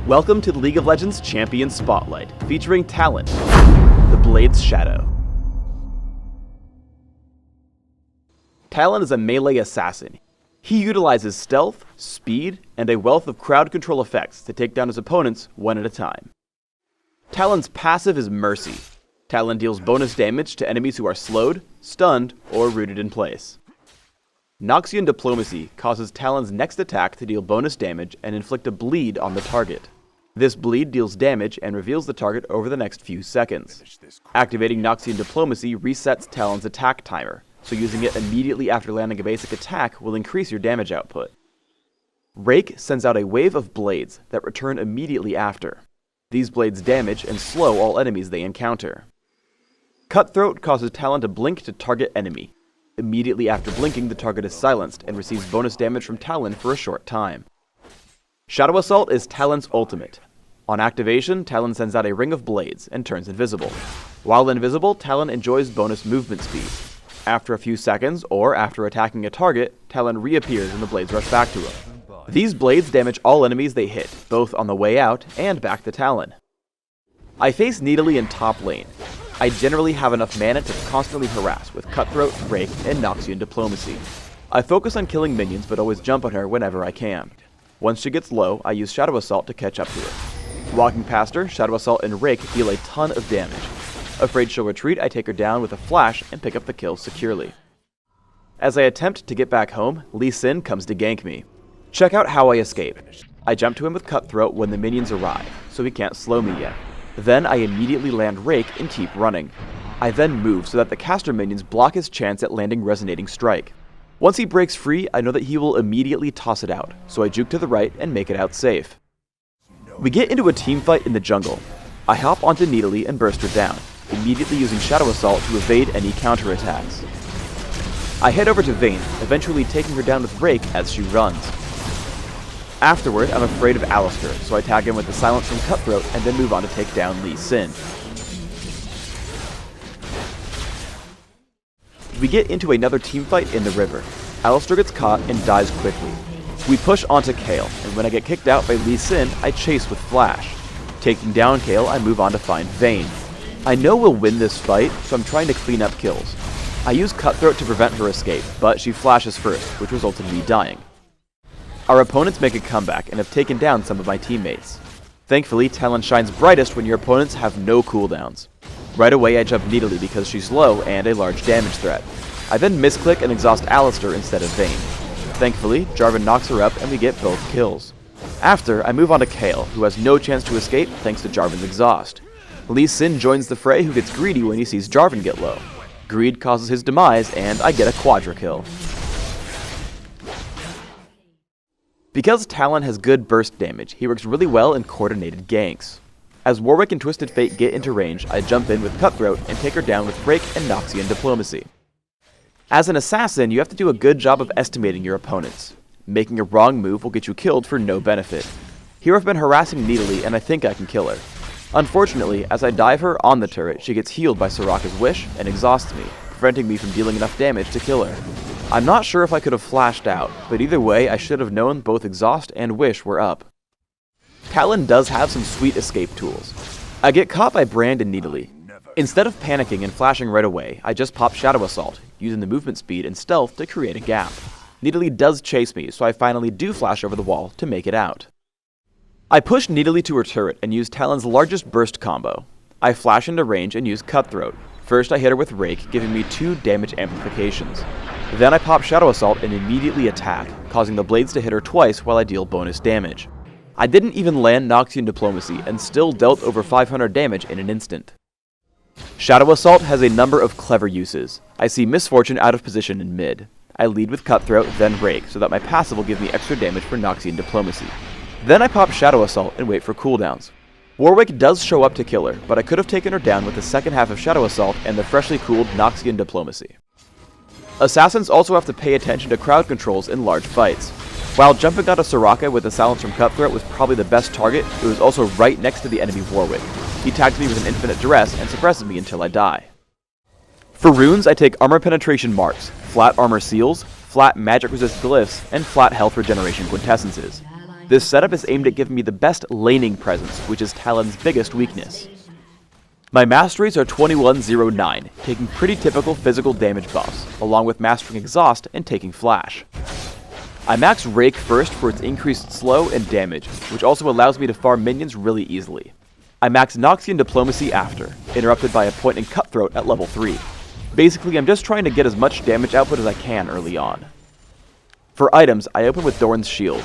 Welcome to the League of Legends Champion Spotlight, featuring Talon, the Blade's Shadow. Talon is a melee assassin. He utilizes stealth, speed, and a wealth of crowd control effects to take down his opponents one at a time. Talon's passive is Mercy. Talon deals bonus damage to enemies who are slowed, stunned, or rooted in place. Noxian Diplomacy causes Talon's next attack to deal bonus damage and inflict a bleed on the target. This bleed deals damage and reveals the target over the next few seconds. Activating Noxian Diplomacy resets Talon's attack timer, so using it immediately after landing a basic attack will increase your damage output. Rake sends out a wave of blades that return immediately after. These blades damage and slow all enemies they encounter. Cutthroat causes Talon to blink to target enemy. Immediately after blinking, the target is silenced and receives bonus damage from Talon for a short time. Shadow Assault is Talon's ultimate. On activation, Talon sends out a ring of blades and turns invisible. While invisible, Talon enjoys bonus movement speed. After a few seconds, or after attacking a target, Talon reappears and the blades rush back to him. These blades damage all enemies they hit, both on the way out and back to Talon. I face Nidalee in top lane. I generally have enough mana to constantly harass with Cutthroat, Rake, and Noxian Diplomacy. I focus on killing minions but always jump on her whenever I can. Once she gets low, I use Shadow Assault to catch up to her. Walking past her, Shadow Assault and Rake deal a ton of damage. Afraid she'll retreat, I take her down with a flash and pick up the kill securely. As I attempt to get back home, Lee Sin comes to gank me. Check out how I escape. I jump to him with Cutthroat when the minions arrive, so he can't slow me yet. Then I immediately land Rake and keep running. I then move so that the caster minions block his chance at landing Resonating Strike. Once he breaks free, I know that he will immediately toss it out, so I juke to the right and make it out safe. We get into a team fight in the jungle. I hop onto Nidalee and burst her down, immediately using Shadow Assault to evade any counterattacks. I head over to Vayne, eventually taking her down with Rake as she runs. Afterward, I'm afraid of Alistar, so I tag him with the silence from Cutthroat and then move on to take down Lee Sin. We get into another teamfight in the river. Alistar gets caught and dies quickly. We push onto Kayle, and when I get kicked out by Lee Sin, I chase with Flash. Taking down Kayle, I move on to find Vayne. I know we'll win this fight, so I'm trying to clean up kills. I use Cutthroat to prevent her escape, but she flashes first, which results in me dying. Our opponents make a comeback and have taken down some of my teammates. Thankfully, Talon shines brightest when your opponents have no cooldowns. Right away I jump Nidalee because she's low and a large damage threat. I then misclick and exhaust Alistar instead of Vayne. Thankfully, Jarvan knocks her up and we get both kills. After, I move on to Kayle, who has no chance to escape thanks to Jarvan's exhaust. Lee Sin joins the fray, who gets greedy when he sees Jarvan get low. Greed causes his demise and I get a quadra kill. Because Talon has good burst damage, he works really well in coordinated ganks. As Warwick and Twisted Fate get into range, I jump in with Cutthroat and take her down with Rake and Noxian Diplomacy. As an assassin, you have to do a good job of estimating your opponents. Making a wrong move will get you killed for no benefit. Here I've been harassing Nidalee and I think I can kill her. Unfortunately, as I dive her on the turret, she gets healed by Soraka's Wish and exhausts me, preventing me from dealing enough damage to kill her. I'm not sure if I could have flashed out, but either way I should have known both Exhaust and Wish were up. Talon does have some sweet escape tools. I get caught by Brand and Nidalee. Instead of panicking and flashing right away, I just pop Shadow Assault, using the movement speed and stealth to create a gap. Nidalee does chase me, so I finally do flash over the wall to make it out. I push Nidalee to her turret and use Talon's largest burst combo. I flash into range and use Cutthroat. First I hit her with Rake, giving me 2 damage amplifications. Then I pop Shadow Assault and immediately attack, causing the blades to hit her twice while I deal bonus damage. I didn't even land Noxian Diplomacy and still dealt over 500 damage in an instant. Shadow Assault has a number of clever uses. I see Misfortune out of position in mid. I lead with Cutthroat, then Rake, so that my passive will give me extra damage for Noxian Diplomacy. Then I pop Shadow Assault and wait for cooldowns. Warwick does show up to kill her, but I could have taken her down with the second half of Shadow Assault and the freshly cooled Noxian Diplomacy. Assassins also have to pay attention to crowd controls in large fights. While jumping onto Soraka with the silence from Cutthroat was probably the best target, it was also right next to the enemy Warwick. He tags me with an infinite duress and suppresses me until I die. For runes, I take armor penetration marks, flat armor seals, flat magic resist glyphs, and flat health regeneration quintessences. This setup is aimed at giving me the best laning presence, which is Talon's biggest weakness. My masteries are 2109, taking pretty typical physical damage buffs, along with mastering Exhaust and taking Flash. I max Rake first for its increased slow and damage, which also allows me to farm minions really easily. I max Noxian Diplomacy after, interrupted by a point in Cutthroat at level 3. Basically, I'm just trying to get as much damage output as I can early on. For items, I open with Doran's Shield.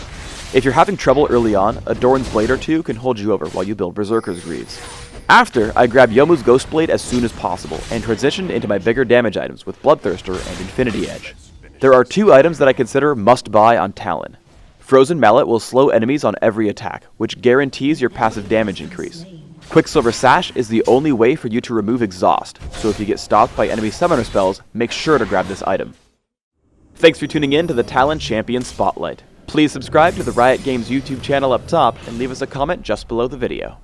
If you're having trouble early on, a Doran's Blade or two can hold you over while you build Berserker's Greaves. After, I grab Yomu's Ghost Blade as soon as possible, and transition into my bigger damage items with Bloodthirster and Infinity Edge. There are 2 items that I consider must-buy on Talon. Frozen Mallet will slow enemies on every attack, which guarantees your passive damage increase. Quicksilver Sash is the only way for you to remove Exhaust, so if you get stopped by enemy summoner spells, make sure to grab this item. Thanks for tuning in to the Talon Champion Spotlight. Please subscribe to the Riot Games YouTube channel up top and leave us a comment just below the video.